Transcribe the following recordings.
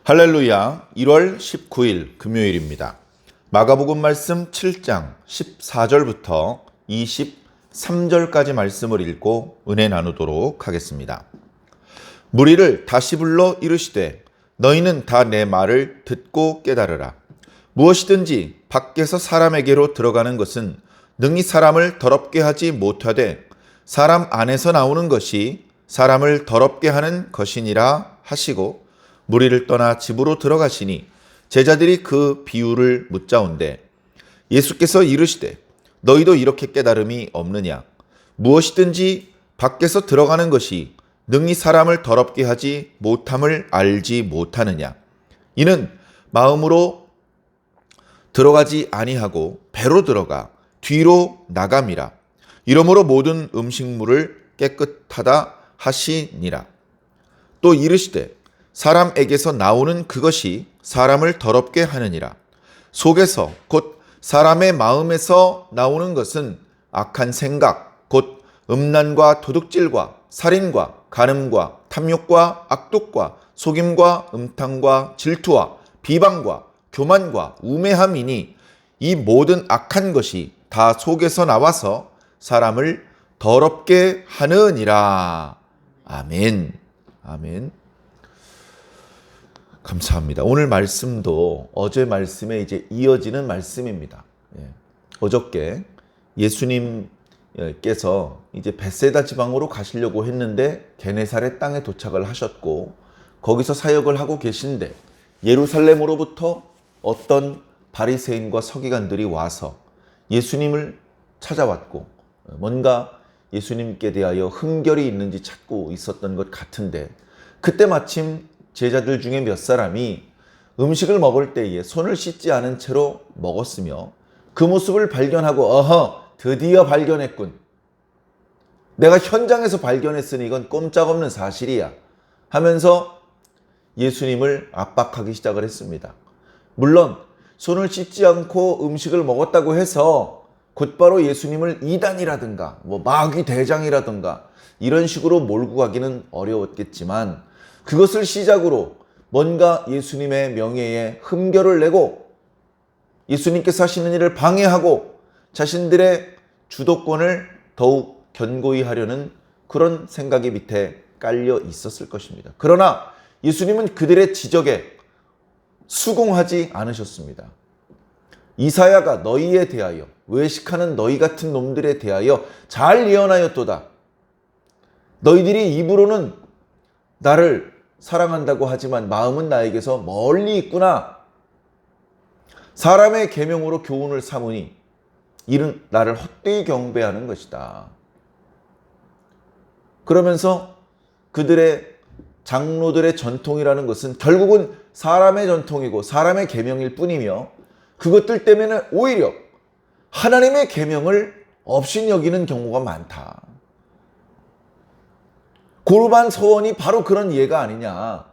할렐루야. 1월 19일 금요일입니다. 마가복음 말씀 7장 14절부터 23절까지 말씀을 읽고 은혜 나누도록 하겠습니다. 무리를 다시 불러 이르시되 너희는 다 내 말을 듣고 깨달으라. 무엇이든지 밖에서 사람에게로 들어가는 것은 능히 사람을 더럽게 하지 못하되 사람 안에서 나오는 것이 사람을 더럽게 하는 것이니라 하시고 무리를 떠나 집으로 들어가시니 제자들이 그 비유를 묻자온대 예수께서 이르시되 너희도 이렇게 깨달음이 없느냐. 무엇이든지 밖에서 들어가는 것이 능히 사람을 더럽게 하지 못함을 알지 못하느냐. 이는 마음으로 들어가지 아니하고 배로 들어가 뒤로 나감이라. 이러므로 모든 음식물을 깨끗하다 하시니라. 또 이르시되 사람에게서 나오는 그것이 사람을 더럽게 하느니라. 속에서 곧 사람의 마음에서 나오는 것은 악한 생각 곧 음란과 도둑질과 살인과 간음과 탐욕과 악독과 속임과 음탕과 질투와 비방과 교만과 우매함이니 이 모든 악한 것이 다 속에서 나와서 사람을 더럽게 하느니라. 아멘. 아멘. 감사합니다. 오늘 말씀도 어제 말씀에 이제 이어지는 말씀입니다. 어저께 예수님께서 이제 벳세다 지방으로 가시려고 했는데 게네사렛 땅에 도착을 하셨고 거기서 사역을 하고 계신데 예루살렘으로부터 어떤 바리새인과 서기관들이 와서 예수님을 찾아왔고 뭔가 예수님께 대하여 흠결이 있는지 찾고 있었던 것 같은데 그때 마침 제자들 중에 몇 사람이 음식을 먹을 때에 손을 씻지 않은 채로 먹었으며 그 모습을 발견하고 드디어 발견했군. 내가 현장에서 발견했으니 이건 꼼짝없는 사실이야 하면서 예수님을 압박하기 시작을 했습니다. 물론 손을 씻지 않고 음식을 먹었다고 해서 곧바로 예수님을 이단이라든가 마귀 대장이라든가 이런 식으로 몰고 가기는 어려웠겠지만 그것을 시작으로 뭔가 예수님의 명예에 흠결을 내고 예수님께서 하시는 일을 방해하고 자신들의 주도권을 더욱 견고히 하려는 그런 생각이 밑에 깔려 있었을 것입니다. 그러나 예수님은 그들의 지적에 수긍하지 않으셨습니다. 이사야가 너희에 대하여 외식하는 너희 같은 놈들에 대하여 잘 예언하였도다. 너희들이 입으로는 나를 사랑한다고 하지만 마음은 나에게서 멀리 있구나. 사람의 계명으로 교훈을 삼으니 이는 나를 헛되이 경배하는 것이다. 그러면서 그들의 장로들의 전통이라는 것은 결국은 사람의 전통이고 사람의 계명일 뿐이며 그것들 때문에 오히려 하나님의 계명을 업신여기는 경우가 많다. 고르반 서원이 바로 그런 예가 아니냐.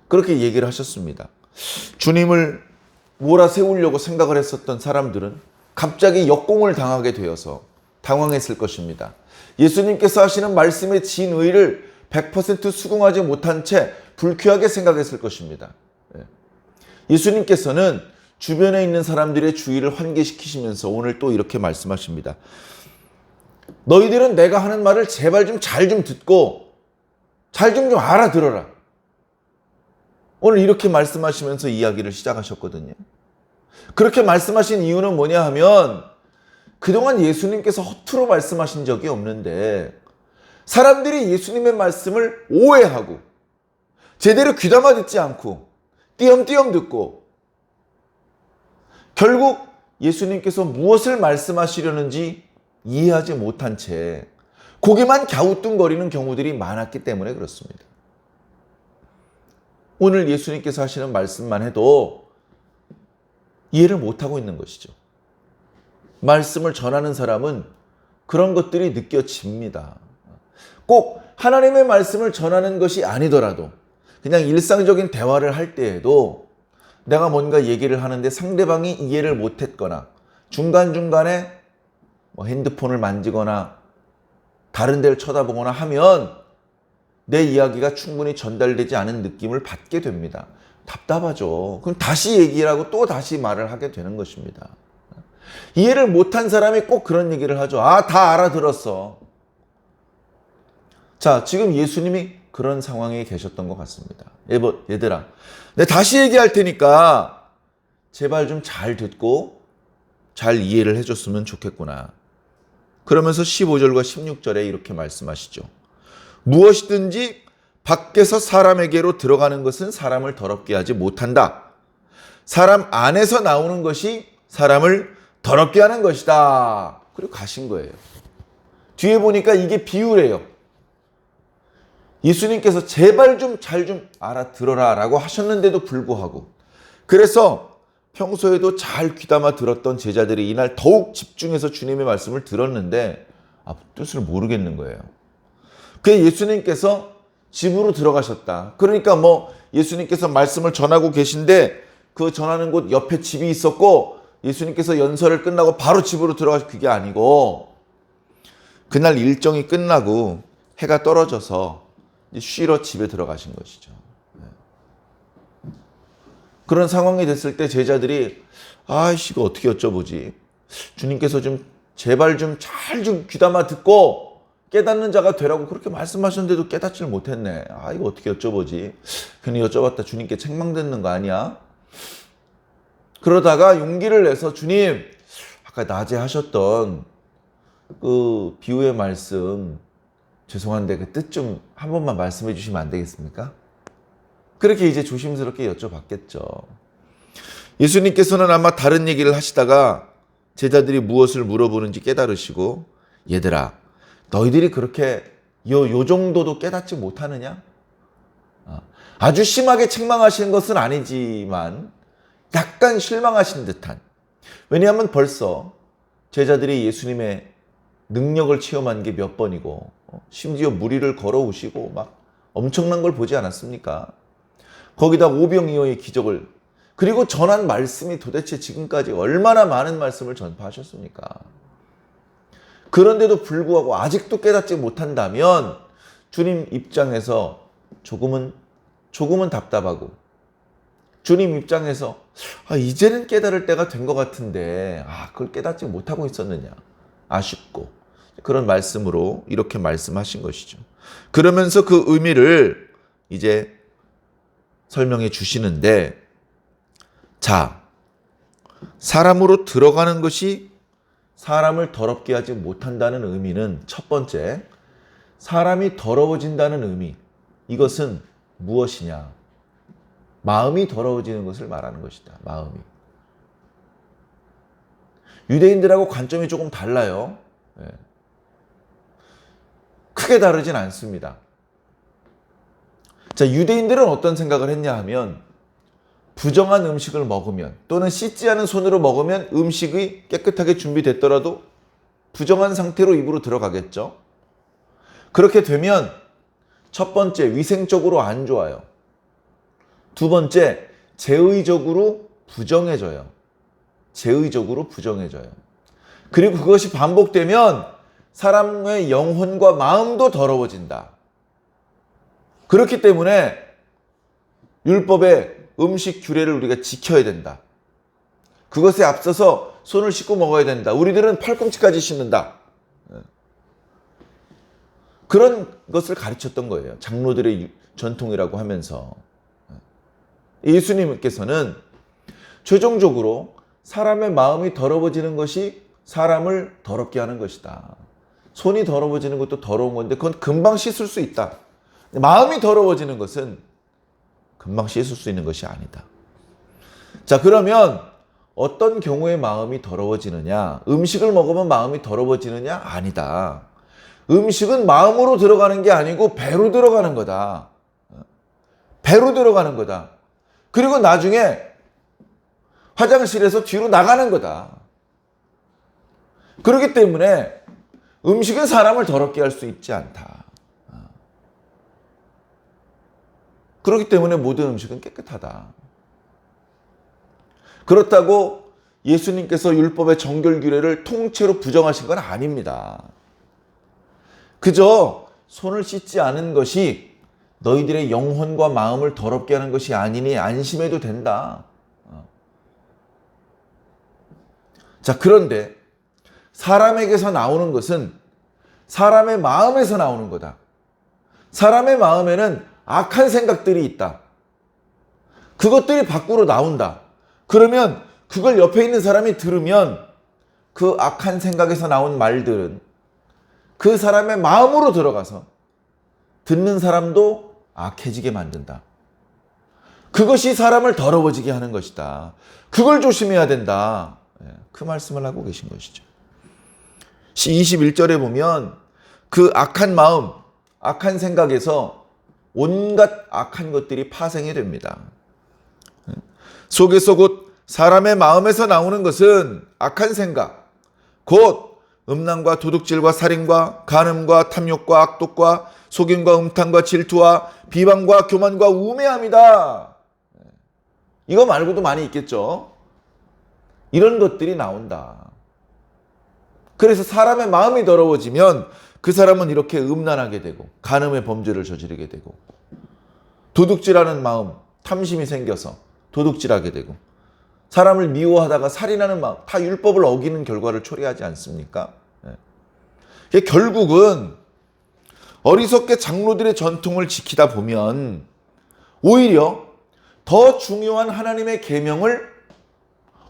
그렇게 얘기를 하셨습니다. 주님을 몰아세우려고 생각을 했었던 사람들은 갑자기 역공을 당하게 되어서 당황했을 것입니다. 예수님께서 하시는 말씀의 진의를 100% 수긍하지 못한 채 불쾌하게 생각했을 것입니다. 예수님께서는 주변에 있는 사람들의 주의를 환기시키시면서 오늘 또 이렇게 말씀하십니다. 너희들은 내가 하는 말을 제발 좀 잘 좀 듣고 잘 좀 알아들어라. 오늘 이렇게 말씀하시면서 이야기를 시작하셨거든요. 그렇게 말씀하신 이유는 뭐냐 하면 그동안 예수님께서 허투루 말씀하신 적이 없는데 사람들이 예수님의 말씀을 오해하고 제대로 귀담아 듣지 않고 띄엄띄엄 듣고 결국 예수님께서 무엇을 말씀하시려는지 이해하지 못한 채 고개만 갸우뚱거리는 경우들이 많았기 때문에 그렇습니다. 오늘 예수님께서 하시는 말씀만 해도 이해를 못하고 있는 것이죠. 말씀을 전하는 사람은 그런 것들이 느껴집니다. 꼭 하나님의 말씀을 전하는 것이 아니더라도 그냥 일상적인 대화를 할 때에도 내가 뭔가 얘기를 하는데 상대방이 이해를 못했거나 중간중간에 핸드폰을 만지거나 다른 데를 쳐다보거나 하면 내 이야기가 충분히 전달되지 않은 느낌을 받게 됩니다. 답답하죠. 그럼 다시 얘기를 하고 또 다시 말을 하게 되는 것입니다. 이해를 못한 사람이 꼭 그런 얘기를 하죠. 아, 다 알아들었어. 자, 지금 예수님이 그런 상황에 계셨던 것 같습니다. 얘들아, 내가 다시 얘기할 테니까 제발 좀 잘 듣고 잘 이해를 해줬으면 좋겠구나. 그러면서 15절과 16절에 이렇게 말씀하시죠. 무엇이든지 밖에서 사람에게로 들어가는 것은 사람을 더럽게 하지 못한다. 사람 안에서 나오는 것이 사람을 더럽게 하는 것이다. 그리고 가신 거예요. 뒤에 보니까 이게 비유래요. 예수님께서 제발 좀 잘 좀 알아들어라 라고 하셨는데도 불구하고, 그래서 평소에도 잘 귀담아 들었던 제자들이 이날 더욱 집중해서 주님의 말씀을 들었는데 뜻을 모르겠는 거예요. 그래서 예수님께서 집으로 들어가셨다. 그러니까 예수님께서 말씀을 전하고 계신데 그 전하는 곳 옆에 집이 있었고 예수님께서 연설을 끝나고 바로 집으로 들어가신 그게 아니고, 그날 일정이 끝나고 해가 떨어져서 쉬러 집에 들어가신 것이죠. 그런 상황이 됐을 때 제자들이 이거 어떻게 여쭤보지? 주님께서 좀 제발 좀 잘 좀 귀담아 듣고 깨닫는 자가 되라고 그렇게 말씀하셨는데도 깨닫지를 못했네. 이거 어떻게 여쭤보지? 괜히 여쭤봤다 주님께 책망듣는 거 아니야? 그러다가 용기를 내서 주님, 아까 낮에 하셨던 그 비유의 말씀 죄송한데 그 뜻 좀 한 번만 말씀해 주시면 안 되겠습니까? 그렇게 이제 조심스럽게 여쭤봤겠죠. 예수님께서는 아마 다른 얘기를 하시다가 제자들이 무엇을 물어보는지 깨달으시고, 얘들아, 너희들이 그렇게 요 정도도 깨닫지 못하느냐? 아주 심하게 책망하시는 것은 아니지만 약간 실망하신 듯한. 왜냐하면 벌써 제자들이 예수님의 능력을 체험한 게 몇 번이고 심지어 무리를 걸어오시고 막 엄청난 걸 보지 않았습니까? 거기다 오병이어의 기적을, 그리고 전한 말씀이 도대체 지금까지 얼마나 많은 말씀을 전파하셨습니까? 그런데도 불구하고 아직도 깨닫지 못한다면 주님 입장에서 조금은 답답하고, 주님 입장에서 이제는 깨달을 때가 된 것 같은데 그걸 깨닫지 못하고 있었느냐 아쉽고, 그런 말씀으로 이렇게 말씀하신 것이죠. 그러면서 그 의미를 이제 설명해 주시는데, 자, 사람으로 들어가는 것이 사람을 더럽게 하지 못한다는 의미는 첫 번째, 사람이 더러워진다는 의미, 이것은 무엇이냐? 마음이 더러워지는 것을 말하는 것이다. 마음이. 유대인들하고 관점이 조금 달라요. 크게 다르진 않습니다. 자, 유대인들은 어떤 생각을 했냐 하면, 부정한 음식을 먹으면 또는 씻지 않은 손으로 먹으면 음식이 깨끗하게 준비됐더라도 부정한 상태로 입으로 들어가겠죠. 그렇게 되면 첫 번째, 위생적으로 안 좋아요. 두 번째, 제의적으로 부정해져요. 제의적으로 부정해져요. 그리고 그것이 반복되면 사람의 영혼과 마음도 더러워진다. 그렇기 때문에 율법의 음식 규례를 우리가 지켜야 된다. 그것에 앞서서 손을 씻고 먹어야 된다. 우리들은 팔꿈치까지 씻는다. 그런 것을 가르쳤던 거예요. 장로들의 전통이라고 하면서. 예수님께서는 최종적으로 사람의 마음이 더러워지는 것이 사람을 더럽게 하는 것이다. 손이 더러워지는 것도 더러운 건데 그건 금방 씻을 수 있다. 마음이 더러워지는 것은 금방 씻을 수 있는 것이 아니다. 자, 그러면 어떤 경우에 마음이 더러워지느냐? 음식을 먹으면 마음이 더러워지느냐? 아니다. 음식은 마음으로 들어가는 게 아니고 배로 들어가는 거다. 배로 들어가는 거다. 그리고 나중에 화장실에서 뒤로 나가는 거다. 그렇기 때문에 음식은 사람을 더럽게 할 수 있지 않다. 그렇기 때문에 모든 음식은 깨끗하다. 그렇다고 예수님께서 율법의 정결 규례를 통째로 부정하신 건 아닙니다. 그저 손을 씻지 않은 것이 너희들의 영혼과 마음을 더럽게 하는 것이 아니니 안심해도 된다. 자, 그런데 사람에게서 나오는 것은 사람의 마음에서 나오는 거다. 사람의 마음에는 악한 생각들이 있다. 그것들이 밖으로 나온다. 그러면 그걸 옆에 있는 사람이 들으면 그 악한 생각에서 나온 말들은 그 사람의 마음으로 들어가서 듣는 사람도 악해지게 만든다. 그것이 사람을 더러워지게 하는 것이다. 그걸 조심해야 된다. 그 말씀을 하고 계신 것이죠. 21절에 보면 그 악한 마음, 악한 생각에서 온갖 악한 것들이 파생이 됩니다. 속에서 곧 사람의 마음에서 나오는 것은 악한 생각, 곧 음란과 도둑질과 살인과 간음과 탐욕과 악독과 속임과 음탕과 질투와 비방과 교만과 우매함이다. 이거 말고도 많이 있겠죠. 이런 것들이 나온다. 그래서 사람의 마음이 더러워지면 그 사람은 이렇게 음란하게 되고 간음의 범죄를 저지르게 되고 도둑질하는 마음, 탐심이 생겨서 도둑질하게 되고 사람을 미워하다가 살인하는 마음, 다 율법을 어기는 결과를 초래하지 않습니까? 결국은 어리석게 장로들의 전통을 지키다 보면 오히려 더 중요한 하나님의 계명을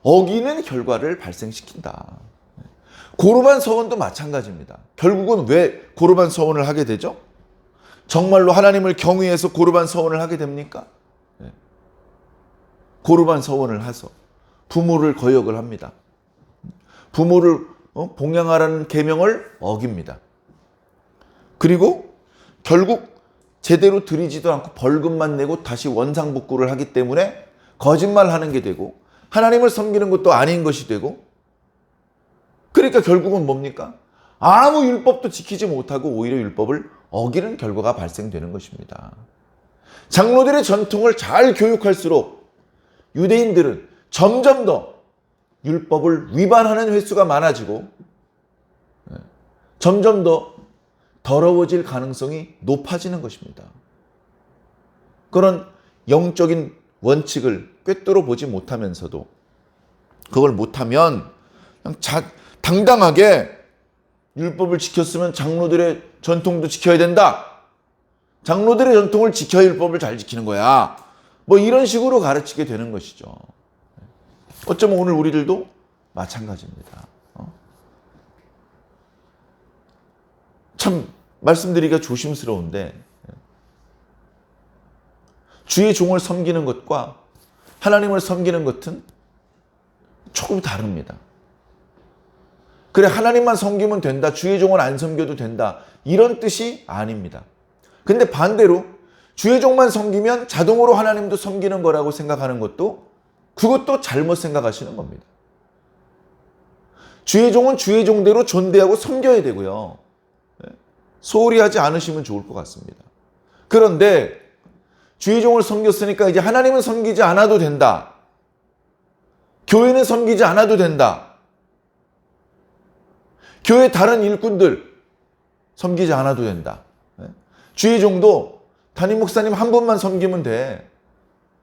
어기는 결과를 발생시킨다. 고르반 서원도 마찬가지입니다. 결국은 왜 고르반 서원을 하게 되죠? 정말로 하나님을 경외해서 고르반 서원을 하게 됩니까? 고르반 서원을 해서 부모를 거역을 합니다. 부모를 봉양하라는 계명을 어깁니다. 그리고 결국 제대로 드리지도 않고 벌금만 내고 다시 원상복구를 하기 때문에 거짓말하는 게 되고 하나님을 섬기는 것도 아닌 것이 되고 그러니까 결국은 뭡니까? 아무 율법도 지키지 못하고 오히려 율법을 어기는 결과가 발생되는 것입니다. 장로들의 전통을 잘 교육할수록 유대인들은 점점 더 율법을 위반하는 횟수가 많아지고 점점 더 더러워질 가능성이 높아지는 것입니다. 그런 영적인 원칙을 꿰뚫어 보지 못하면서도 그걸 못하면 그냥 당당하게 율법을 지켰으면 장로들의 전통도 지켜야 된다. 장로들의 전통을 지켜야 율법을 잘 지키는 거야. 뭐 이런 식으로 가르치게 되는 것이죠. 어쩌면 오늘 우리들도 마찬가지입니다. 참 말씀드리기가 조심스러운데 주의 종을 섬기는 것과 하나님을 섬기는 것은 조금 다릅니다. 그래 하나님만 섬기면 된다. 주의 종을 안 섬겨도 된다. 이런 뜻이 아닙니다. 근데 반대로 주의 종만 섬기면 자동으로 하나님도 섬기는 거라고 생각하는 것도 그것도 잘못 생각하시는 겁니다. 주의 종은 주의 종대로 존대하고 섬겨야 되고요. 소홀히 하지 않으시면 좋을 것 같습니다. 그런데 주의 종을 섬겼으니까 이제 하나님은 섬기지 않아도 된다. 교회는 섬기지 않아도 된다. 교회 다른 일꾼들 섬기지 않아도 된다. 주의 종도 담임 목사님 한 분만 섬기면 돼.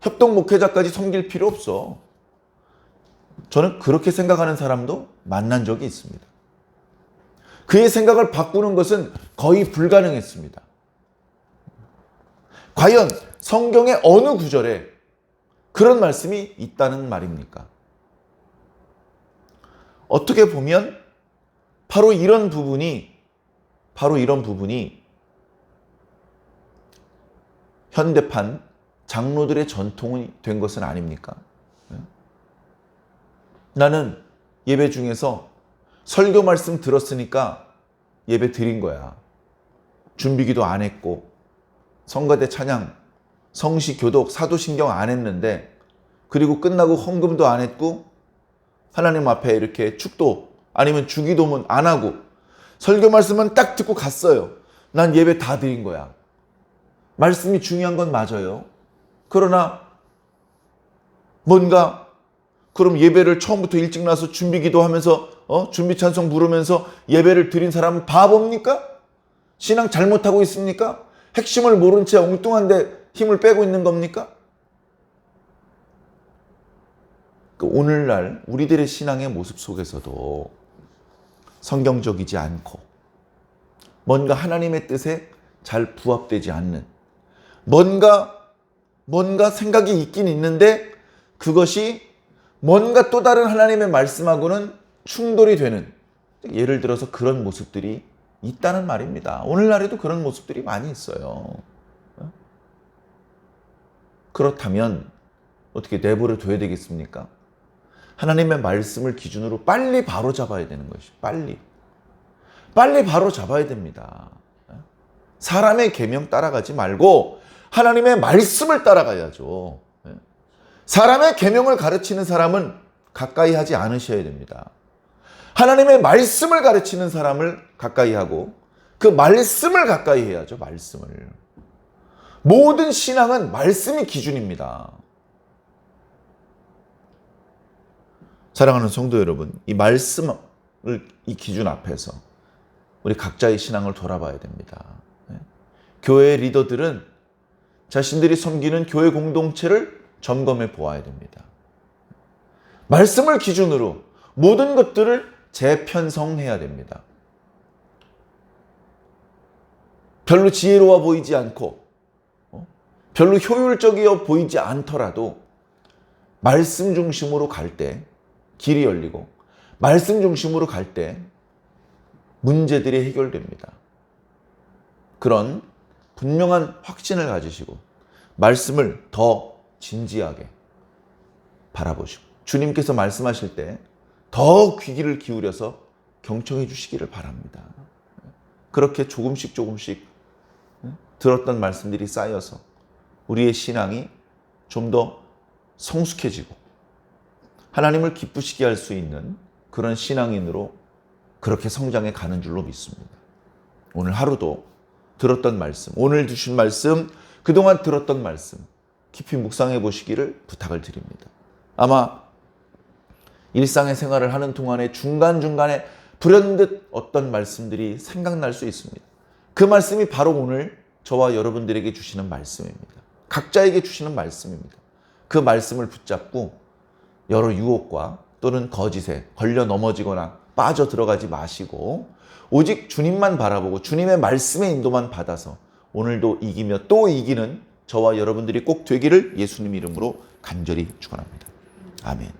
협동 목회자까지 섬길 필요 없어. 저는 그렇게 생각하는 사람도 만난 적이 있습니다. 그의 생각을 바꾸는 것은 거의 불가능했습니다. 과연 성경의 어느 구절에 그런 말씀이 있다는 말입니까? 어떻게 보면 바로 이런 부분이 현대판 장로들의 전통이 된 것은 아닙니까? 나는 예배 중에서 설교 말씀 들었으니까 예배 드린 거야. 준비기도 안 했고 성가대 찬양, 성시 교독, 사도신경 안 했는데 그리고 끝나고 헌금도 안 했고 하나님 앞에 이렇게 축도 아니면 주기도문 안 하고 설교 말씀만 딱 듣고 갔어요. 난 예배 다 드린 거야. 말씀이 중요한 건 맞아요. 그러나 뭔가 그럼 예배를 처음부터 일찍 나서 준비기도 하면서 준비 찬송 부르면서 예배를 드린 사람은 바보입니까? 신앙 잘못하고 있습니까? 핵심을 모른 채 엉뚱한데 힘을 빼고 있는 겁니까? 오늘날 우리들의 신앙의 모습 속에서도 성경적이지 않고 뭔가 하나님의 뜻에 잘 부합되지 않는 뭔가 생각이 있긴 있는데 그것이 뭔가 또 다른 하나님의 말씀하고는 충돌이 되는, 예를 들어서 그런 모습들이 있다는 말입니다. 오늘날에도 그런 모습들이 많이 있어요. 그렇다면 어떻게 내버려 둬야 되겠습니까? 하나님의 말씀을 기준으로 빨리 바로 잡아야 되는 것이, 빨리 바로 잡아야 됩니다. 사람의 계명 따라가지 말고 하나님의 말씀을 따라가야죠. 사람의 계명을 가르치는 사람은 가까이 하지 않으셔야 됩니다. 하나님의 말씀을 가르치는 사람을 가까이 하고 그 말씀을 가까이 해야죠. 말씀을. 모든 신앙은 말씀이 기준입니다. 사랑하는 성도 여러분, 이 말씀을 이 기준 앞에서 우리 각자의 신앙을 돌아봐야 됩니다. 교회 리더들은 자신들이 섬기는 교회 공동체를 점검해 보아야 됩니다. 말씀을 기준으로 모든 것들을 재편성해야 됩니다. 별로 지혜로워 보이지 않고 별로 효율적이어 보이지 않더라도 말씀 중심으로 갈 때 길이 열리고 말씀 중심으로 갈 때 문제들이 해결됩니다. 그런 분명한 확신을 가지시고 말씀을 더 진지하게 바라보시고 주님께서 말씀하실 때 더 귀를 기울여서 경청해 주시기를 바랍니다. 그렇게 조금씩 들었던 말씀들이 쌓여서 우리의 신앙이 좀 더 성숙해지고 하나님을 기쁘시게 할 수 있는 그런 신앙인으로 그렇게 성장해 가는 줄로 믿습니다. 오늘 하루도 들었던 말씀, 오늘 주신 말씀, 그동안 들었던 말씀 깊이 묵상해 보시기를 부탁을 드립니다. 아마 일상의 생활을 하는 동안에 중간중간에 불현듯 어떤 말씀들이 생각날 수 있습니다. 그 말씀이 바로 오늘 저와 여러분들에게 주시는 말씀입니다. 각자에게 주시는 말씀입니다. 그 말씀을 붙잡고 여러 유혹과 또는 거짓에 걸려 넘어지거나 빠져 들어가지 마시고 오직 주님만 바라보고 주님의 말씀의 인도만 받아서 오늘도 이기며 또 이기는 저와 여러분들이 꼭 되기를 예수님 이름으로 간절히 축원합니다. 아멘.